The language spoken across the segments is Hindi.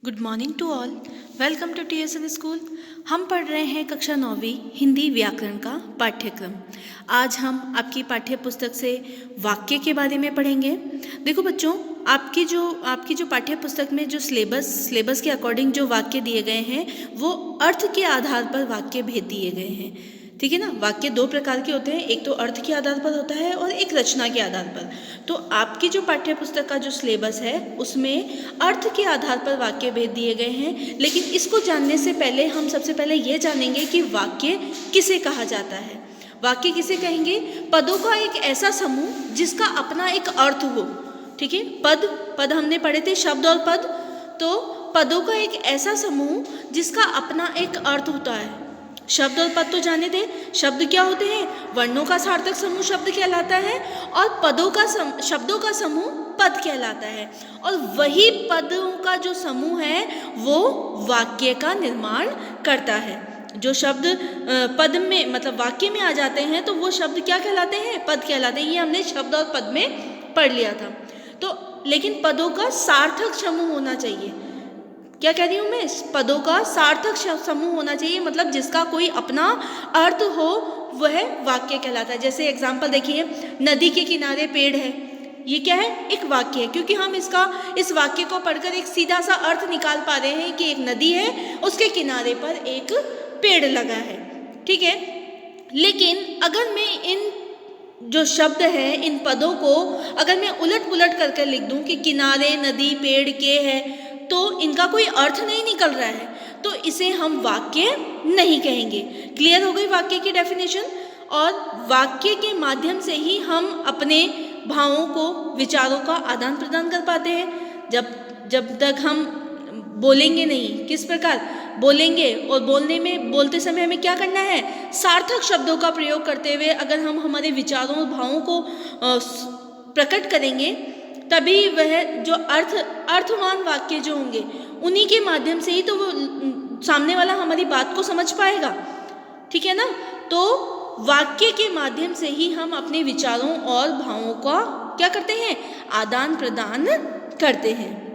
Good morning to all. Welcome to TSN school. हम पढ़ रहे हैं कक्षा 9वीं हिंदी व्याकरण का पाठ्यक्रम। आज हम आपकी पाठ्य पुस्तक से वाक्य के बारे में पढ़ेंगे। देखो बच्चों, आपकी जो पाठ्य पुस्तक में जो सिलेबस के अकॉर्डिंग जो वाक्य दिए गए हैं वो अर्थ के आधार पर वाक्य भेद दिए गए हैं। ठीक है ना। वाक्य दो प्रकार के होते हैं, एक तो अर्थ के आधार पर होता है और एक रचना के आधार पर। तो आपकी जो पाठ्य पुस्तक का जो सिलेबस है उसमें अर्थ के आधार पर वाक्य भेद दिए गए हैं। लेकिन इसको जानने से पहले हम सबसे पहले ये जानेंगे कि वाक्य किसे कहा जाता है। वाक्य किसे कहेंगे? पदों का एक ऐसा समूह जिसका अपना एक अर्थ हो। ठीक है। पद हमने पढ़े थे, शब्द और पद। तो पदों का एक ऐसा समूह जिसका अपना एक अर्थ होता है। शब्द और पद तो जाने थे। शब्द क्या होते हैं? वर्णों का सार्थक समूह शब्द कहलाता है और शब्दों का समूह पद कहलाता है। और वही पदों का जो समूह है वो वाक्य का निर्माण करता है। जो शब्द पद में मतलब वाक्य में आ जाते हैं तो वो शब्द क्या कहलाते हैं? पद कहलाते हैं। ये हमने शब्द और पद में पढ़ लिया था। तो लेकिन पदों का सार्थक समूह होना चाहिए। क्या कह रही हूँ मैं? पदों का सार्थक समूह होना चाहिए, मतलब जिसका कोई अपना अर्थ हो, वह वाक्य कहलाता है। जैसे एग्जाम्पल देखिए, नदी के किनारे पेड़ है। ये क्या है? एक वाक्य है, क्योंकि हम इस वाक्य को पढ़कर एक सीधा सा अर्थ निकाल पा रहे हैं कि एक नदी है, उसके किनारे पर एक पेड़ लगा है। ठीक है। लेकिन अगर मैं इन जो शब्द है, इन पदों को अगर मैं उलट पुलट करके लिख दूं कि किनारे, नदी, पेड़ के है, तो इनका कोई अर्थ नहीं निकल रहा है, तो इसे हम वाक्य नहीं कहेंगे। क्लियर हो गई वाक्य की डेफिनेशन। और वाक्य के माध्यम से ही हम अपने भावों को, विचारों का आदान प्रदान कर पाते हैं। जब तक हम बोलेंगे नहीं, किस प्रकार बोलेंगे, और बोलते समय हमें क्या करना है? सार्थक शब्दों का प्रयोग करते हुए अगर हम हमारे विचारों और भावों को प्रकट करेंगे, तभी वह जो अर्थवान वाक्य जो होंगे उन्हीं के माध्यम से ही तो वो सामने वाला हमारी बात को समझ पाएगा। ठीक है ना। तो वाक्य के माध्यम से ही हम अपने विचारों और भावों का क्या करते हैं? आदान प्रदान करते हैं।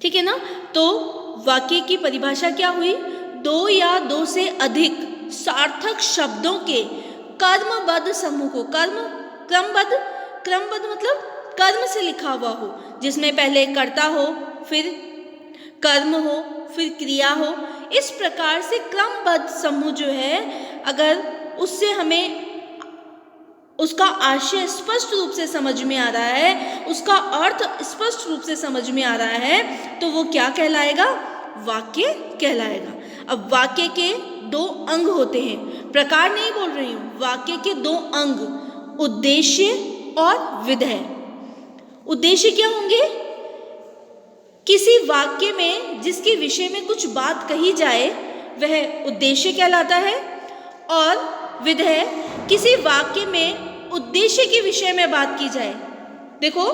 ठीक है ना। तो वाक्य की परिभाषा क्या हुई? दो या दो से अधिक सार्थक शब्दों के कर्मबद्ध समूह को, क्रमबद्ध मतलब कर्म से लिखा हुआ हो, जिसमें पहले कर्ता हो, फिर कर्म हो, फिर क्रिया हो। इस प्रकार से क्रमबद्ध समूह जो है, अगर उससे हमें उसका आशय स्पष्ट रूप से समझ में आ रहा है, उसका अर्थ स्पष्ट रूप से समझ में आ रहा है, तो वो क्या कहलाएगा? वाक्य कहलाएगा। अब वाक्य के दो अंग होते हैं, प्रकार नहीं बोल रही हूँ। वाक्य के दो अंग, उद्देश्य और विधेय। उद्देश्य क्या होंगे? किसी वाक्य में जिसके विषय में कुछ बात कही जाए वह उद्देश्य कहलाता है। और विधेय, किसी वाक्य में उद्देश्य के विषय में बात की जाए। देखो,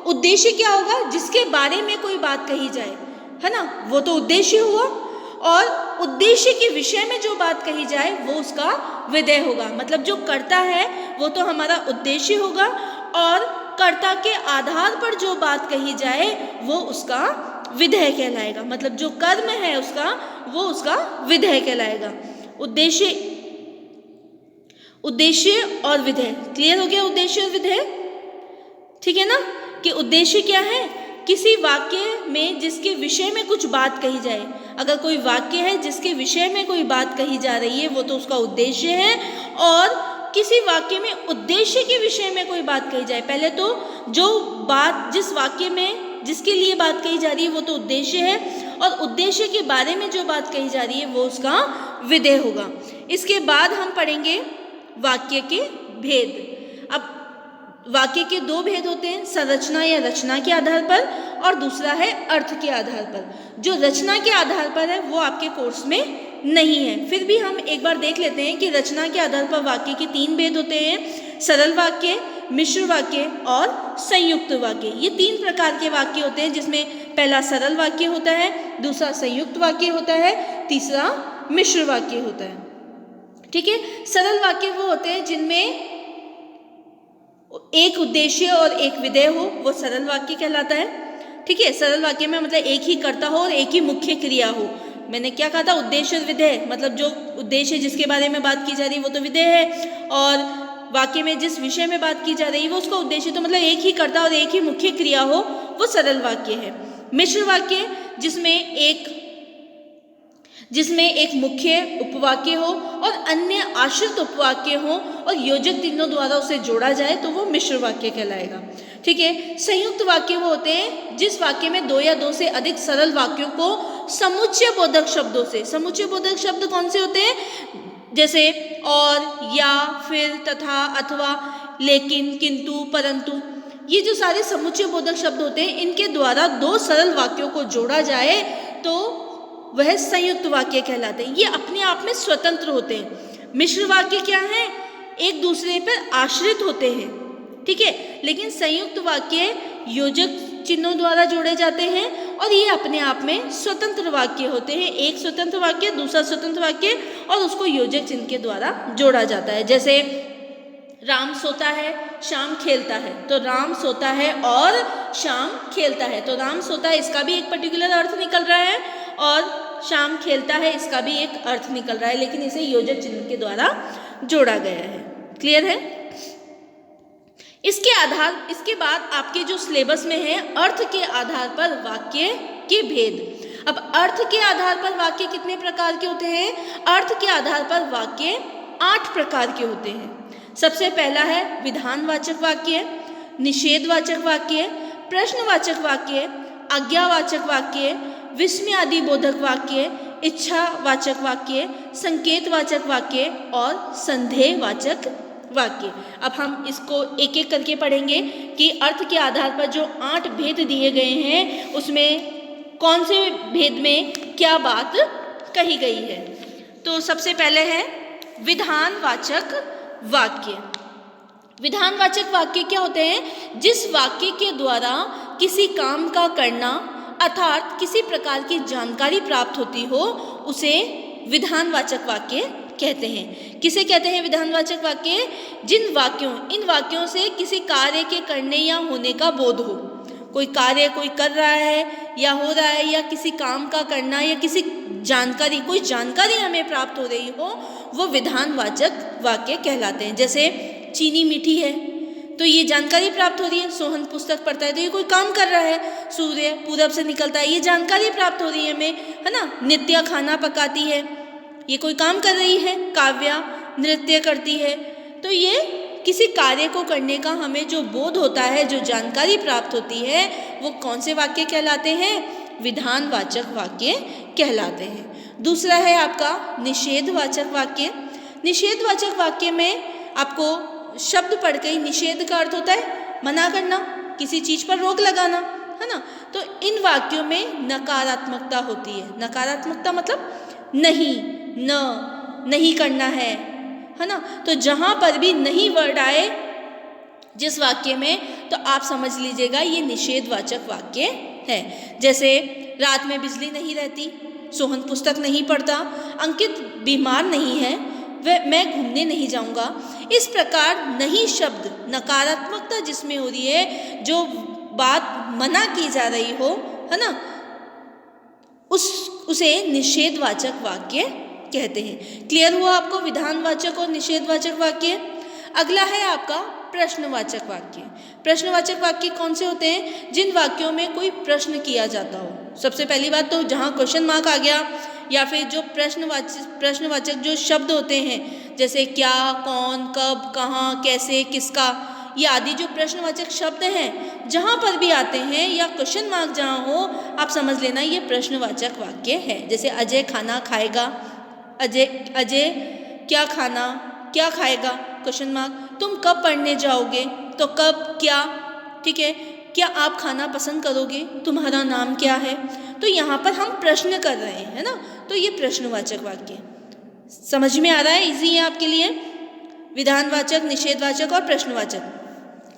उद्देश्य क्या होगा? जिसके बारे में कोई बात कही जाए, है ना, वो तो उद्देश्य हुआ। और उद्देश्य के विषय में जो बात कही जाए वो उसका विधेय होगा। मतलब जो कर्ता है वो तो हमारा उद्देश्य होगा, और कर्ता के आधार पर जो बात कही जाए वो उसका विधेय कहलाएगा। मतलब जो कर्म है वो उसका विधेय कहलाएगा। उद्देश्य और विधेय। क्लियर हो गया? उद्देश्य और विधेय। ठीक है ना। कि उद्देश्य क्या है? किसी वाक्य में जिसके विषय में कुछ बात कही जाए। अगर कोई वाक्य है जिसके विषय में कोई बात कही जा रही है, वो तो उसका उद्देश्य है। और किसी वाक्य में उद्देश्य के विषय में कोई बात कही जाए, पहले तो जो बात जिस वाक्य में जिसके लिए बात कही जा रही है वो तो उद्देश्य है, और उद्देश्य के बारे में जो बात कही जा रही है वो उसका विधेय होगा। इसके बाद हम पढ़ेंगे वाक्य के भेद। अब वाक्य के दो भेद होते हैं, संरचना या रचना के आधार पर, और दूसरा है अर्थ के आधार पर। जो रचना के आधार पर है वो आपके कोर्स में नहीं है, फिर भी हम एक बार देख लेते हैं कि रचना के आधार पर वाक्य के तीन भेद होते हैं, सरल वाक्य, मिश्र वाक्य और संयुक्त वाक्य। ये तीन प्रकार के वाक्य होते हैं, जिसमें पहला सरल वाक्य होता है, दूसरा संयुक्त वाक्य होता है, तीसरा मिश्र वाक्य होता है। ठीक है। सरल वाक्य वो होते हैं जिनमें एक उद्देश्य और एक विधेय हो, वो सरल वाक्य कहलाता है। ठीक है। सरल वाक्य में मतलब एक ही कर्ता हो और एक ही मुख्य क्रिया हो। मैंने क्या कहा था, उद्देश्य और विधेय, मतलब जो उद्देश्य जिसके बारे में बात की जा रही है वो तो विधेय है, और वाक्य में जिस विषय में बात की जा रही है वो उसका उद्देश्य, तो मतलब एक ही कर्ता और एक ही मुख्य क्रिया हो, वो सरल वाक्य है। मिश्र वाक्य जिसमें एक मुख्य उपवाक्य हो और अन्य आश्रित उपवाक्य हो और योजक तीनों द्वारा उसे जोड़ा जाए तो वो मिश्र वाक्य कहलाएगा। ठीक है। संयुक्त वाक्य वो होते हैं जिस वाक्य में दो या दो से अधिक सरल वाक्यों को समुच्चय बोधक शब्दों से, समुच्चय बोधक शब्द कौन से होते हैं, जैसे और, या, फिर, तथा, अथवा, लेकिन, किंतु, परंतु, ये जो सारे समुच्चय बोधक शब्द होते हैं इनके द्वारा दो सरल वाक्यों को जोड़ा जाए तो वह संयुक्त वाक्य कहलाते हैं। ये अपने आप में स्वतंत्र होते हैं। मिश्र वाक्य क्या है, एक दूसरे पर आश्रित होते हैं, ठीक है, लेकिन संयुक्त वाक्य योजक चिन्हों द्वारा जोड़े जाते हैं और ये अपने आप में स्वतंत्र वाक्य होते हैं। एक स्वतंत्र वाक्य, दूसरा स्वतंत्र वाक्य, और उसको योजक चिन्ह के द्वारा जोड़ा जाता है। जैसे राम सोता है, श्याम खेलता है, तो राम सोता है और श्याम खेलता है, तो राम सोता है इसका भी एक पर्टिकुलर अर्थ निकल रहा है और श्याम खेलता है इसका भी एक अर्थ निकल रहा है, लेकिन इसे योजक चिन्ह के द्वारा जोड़ा गया है। क्लियर है। इसके बाद आपके जो सिलेबस में है अर्थ के आधार पर वाक्य के भेद। अब अर्थ के आधार पर वाक्य कितने प्रकार के होते हैं, अर्थ के आधार पर वाक्य 8 प्रकार के होते हैं। सबसे पहला है विधानवाचक वाक्य, निषेधवाचक वाक्य, प्रश्नवाचक वाक्य, आज्ञावाचक वाक्य, विस्मय आदि बोधक वाक्य, इच्छावाचक वाक्य, संकेतवाचक वाक्य और संदेहवाचक वाक्य। अब हम इसको एक एक करके पढ़ेंगे कि अर्थ के आधार पर जो 8 भेद दिए गए हैं उसमें कौन से भेद में क्या बात कही गई है। तो सबसे पहले है विधानवाचक वाक्य। विधानवाचक वाक्य क्या होते हैं, जिस वाक्य के द्वारा किसी काम का करना अर्थात किसी प्रकार की जानकारी प्राप्त होती हो उसे विधानवाचक वाक्य कहते हैं। किसे कहते हैं विधानवाचक वाक्य, इन वाक्यों से किसी कार्य के करने या होने का बोध हो। कोई कार्य कोई कर रहा है या हो रहा है, या किसी काम का करना, या किसी जानकारी, कोई जानकारी हमें प्राप्त हो रही हो, वो विधानवाचक वाक्य कहलाते हैं। जैसे चीनी मीठी है तो ये जानकारी प्राप्त हो रही है, सोहन पुस्तक पढ़ता है तो ये कोई काम कर रहा है, सूर्य पूरब से निकलता है ये जानकारी प्राप्त हो रही है हमें, है ना। नित्या खाना पकाती है, ये कोई काम कर रही है। काव्या नृत्य करती है, तो ये किसी कार्य को करने का हमें जो बोध होता है, जो जानकारी प्राप्त होती है, वो कौन से वाक्य कहलाते हैं, विधानवाचक वाक्य कहलाते हैं। दूसरा है आपका निषेधवाचक वाक्य। निषेधवाचक वाक्य में आपको शब्द पढ़ के ही निषेध का अर्थ होता है मना करना, किसी चीज पर रोक लगाना, है ना। तो इन वाक्यों में नकारात्मकता होती है। नकारात्मकता मतलब नहीं, नहीं करना है ना। तो जहां पर भी नहीं वर्ड आए जिस वाक्य में, तो आप समझ लीजिएगा ये निषेधवाचक वाक्य है। जैसे रात में बिजली नहीं रहती, सोहन पुस्तक नहीं पढ़ता, अंकित बीमार नहीं है, मैं घूमने नहीं जाऊंगा। इस प्रकार नहीं शब्द, नकारात्मकता जिसमें हो रही है, जो बात मना की जा रही हो, है ना, उसे निषेधवाचक वाक्य कहते हैं। क्लियर हुआ आपको विधानवाचक और निषेधवाचक वाक्य। अगला है आपका प्रश्नवाचक वाक्य। प्रश्नवाचक वाक्य कौन से होते हैं, जिन वाक्यों में कोई प्रश्न किया जाता हो। सबसे पहली बात तो जहाँ क्वेश्चन मार्क आ गया, या फिर जो प्रश्नवाचक जो शब्द होते हैं, जैसे क्या, कौन, कब, कहाँ, कैसे, किसका, ये आदि जो प्रश्नवाचक शब्द हैं जहाँ पर भी आते हैं, या क्वेश्चन मार्क जहाँ हो, आप समझ लेना ये प्रश्नवाचक वाक्य है। जैसे अजय खाना खाएगा, अजय क्या खाना क्या खाएगा, क्वेश्चन मार्क। तुम कब पढ़ने जाओगे, तो कब, क्या, ठीक है। क्या आप खाना पसंद करोगे, तुम्हारा नाम क्या है। तो यहाँ पर हम प्रश्न कर रहे हैं, है ना, तो ये प्रश्नवाचक वाक्य समझ में आ रहा है, इजी है आपके लिए। विधानवाचक, निषेधवाचक और प्रश्नवाचक।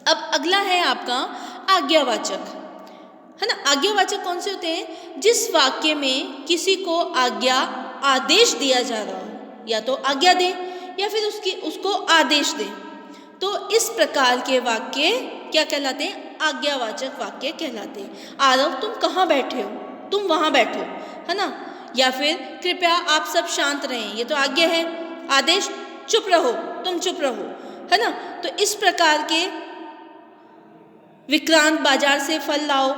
अब अगला है आपका आज्ञावाचक, है ना। आज्ञावाचक कौन से होते हैं, जिस वाक्य में किसी को आदेश दिया जा रहा हो, या तो आज्ञा दे या फिर उसको आदेश दे, तो इस प्रकार के वाक्य क्या कहलाते हैं, आज्ञावाचक वाक्य कहलाते हैं। आरव तुम कहाँ बैठे हो, तुम वहाँ बैठो, है ना। या फिर कृपया आप सब शांत रहें, ये तो आज्ञा है। आदेश चुप रहो, तुम चुप रहो, है ना। तो इस प्रकार के विक्रांत बाजार से फल लाओ,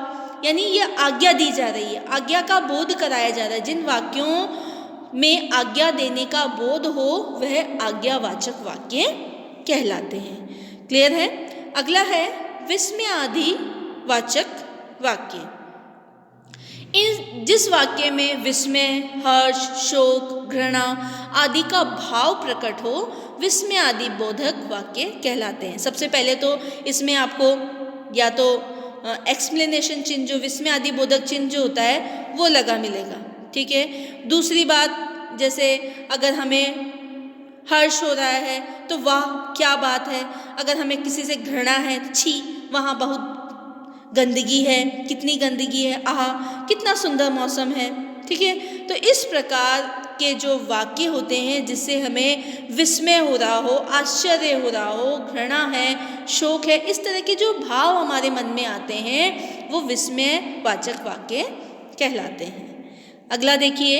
यानी ये आज्ञा दी जा रही है, आज्ञा का बोध कराया जा रहा है। जिन वाक्यों में आज्ञा देने का बोध हो वह आज्ञावाचक वाक्य कहलाते हैं। क्लियर है। अगला है विस्मयादि वाचक वाक्य। जिस वाक्य में विस्मय, हर्ष, शोक, घृणा आदि का भाव प्रकट हो विस्मयादि बोधक वाक्य कहलाते हैं। सबसे पहले तो इसमें आपको या तो एक्सप्लेनेशन चिन्ह जो विस्मयादि बोधक चिन्ह जो होता है वो लगा मिलेगा, ठीक है। दूसरी बात, जैसे अगर हमें हर्ष हो रहा है तो वाह क्या बात है, अगर हमें किसी से घृणा है तो छी वहाँ बहुत गंदगी है, कितनी गंदगी है, आहा कितना सुंदर मौसम है, ठीक है। तो इस प्रकार के जो वाक्य होते हैं जिससे हमें विस्मय हो रहा हो, आश्चर्य हो रहा हो, घृणा है, शोक है, इस तरह के जो भाव हमारे मन में आते हैं वो विस्मयवाचक वाक्य कहलाते हैं। अगला देखिए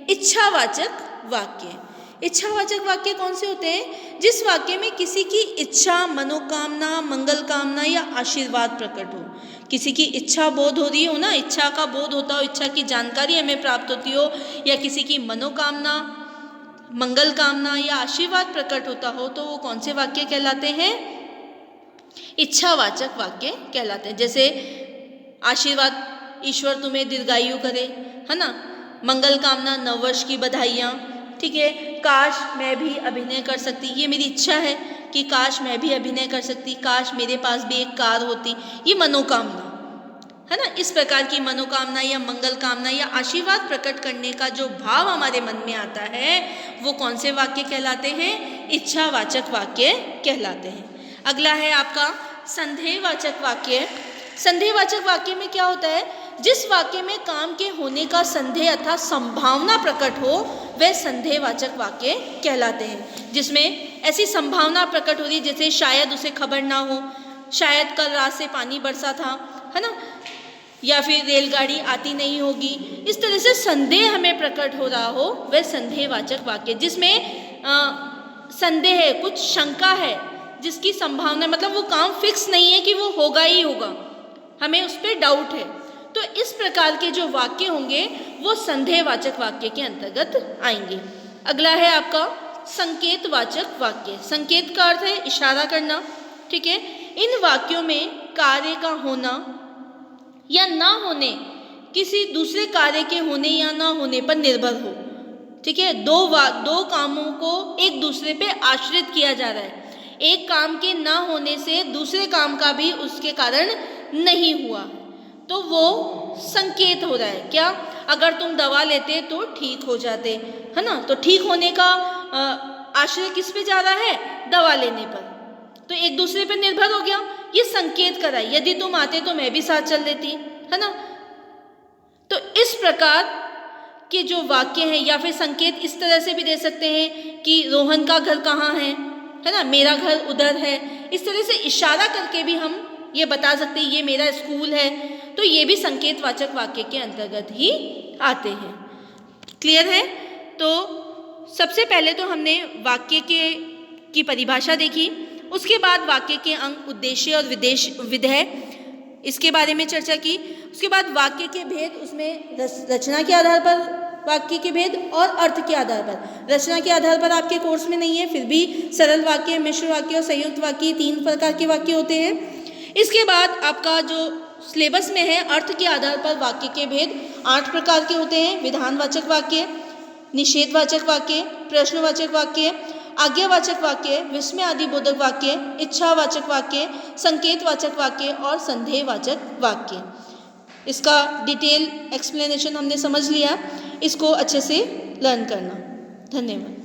इच्छावाचक वाक्य। इच्छावाचक वाक्य कौन से होते हैं? जिस वाक्य में किसी की इच्छा, मनोकामना, मंगल कामना या आशीर्वाद प्रकट हो। किसी की इच्छा बोध हो रही हो ना, इच्छा का बोध होता हो, इच्छा की जानकारी हमें प्राप्त होती हो, या किसी की मनोकामना, मंगल कामना या आशीर्वाद प्रकट होता हो, तो वो कौन से वाक्य कहलाते हैं? इच्छावाचक वाक्य कहलाते हैं। जैसे आशीर्वाद, ईश्वर तुम्हें दीर्घायु करे, है ना। मंगल कामना, नववर्ष की बधाइयाँ, ठीक है। काश मैं भी अभिनय कर सकती, ये मेरी इच्छा है कि काश मैं भी अभिनय कर सकती, काश मेरे पास भी एक कार होती, ये मनोकामना है ना। इस प्रकार की मनोकामना या मंगल कामना या आशीर्वाद प्रकट करने का जो भाव हमारे मन में आता है वो कौन से वाक्य कहलाते हैं? इच्छावाचक वाक्य कहलाते हैं। अगला है आपका संदेहवाचक वाक्य। संदेहवाचक वाक्य में क्या होता है? जिस वाक्य में काम के होने का संदेह अथवा संभावना प्रकट हो वह संदेहवाचक वाक्य कहलाते हैं। जिसमें ऐसी संभावना प्रकट हो रही जैसे शायद उसे खबर ना हो, शायद कल रात से पानी बरसा था, है ना, या फिर रेलगाड़ी आती नहीं होगी। इस तरह से संदेह हमें प्रकट हो रहा हो वह संदेहवाचक वाक्य। जिसमें संदेह है, कुछ शंका है, जिसकी संभावना मतलब वो काम फिक्स नहीं है कि वो होगा ही होगा, हमें उस पर डाउट है, तो इस प्रकार के जो वाक्य होंगे वो संदेहवाचक वाक्य के अंतर्गत आएंगे। अगला है आपका संकेतवाचक वाक्य। संकेत का अर्थ है इशारा करना, ठीक है। इन वाक्यों में कार्य का होना या ना होने किसी दूसरे कार्य के होने या ना होने पर निर्भर हो, ठीक है। दो कामों को एक दूसरे पे आश्रित किया जा रहा है। एक काम के ना होने से दूसरे काम का भी उसके कारण नहीं हुआ, तो वो संकेत हो रहा है। क्या? अगर तुम दवा लेते तो ठीक हो जाते, है ना। तो ठीक होने का आश्रय किस पे जा रहा है? दवा लेने पर, तो एक दूसरे पर निर्भर हो गया। ये संकेत कराई, यदि तुम आते तो मैं भी साथ चल लेती, है ना। तो इस प्रकार के जो वाक्य हैं, या फिर संकेत इस तरह से भी दे सकते हैं कि रोहन का घर कहाँ है ना, मेरा घर उधर है। इस तरह से इशारा करके भी हम ये बता सकते हैं ये मेरा स्कूल है, तो ये भी संकेतवाचक वाक्य के अंतर्गत ही आते हैं। क्लियर है? तो सबसे पहले तो हमने वाक्य की परिभाषा देखी, उसके बाद वाक्य के अंग, उद्देश्य और विधेय, इसके बारे में चर्चा की। उसके बाद वाक्य के भेद, उसमें रचना के आधार पर वाक्य के भेद और अर्थ के आधार पर। रचना के आधार पर आपके कोर्स में नहीं है, फिर भी सरल वाक्य, मिश्र वाक्य और संयुक्त वाक्य, 3 प्रकार के वाक्य होते हैं। इसके बाद आपका जो सिलेबस में है, अर्थ के आधार पर वाक्य के भेद 8 प्रकार के होते हैं। विधानवाचक वाक्य, निषेधवाचक वाक्य, प्रश्नवाचक वाक्य, आज्ञावाचक वाक्य, विस्मयादि बोधक वाक्य, इच्छावाचक वाक्य, संकेतवाचक वाक्य और संदेहवाचक वाक्य। इसका डिटेल एक्सप्लेनेशन हमने समझ लिया, इसको अच्छे से लर्न करना। धन्यवाद।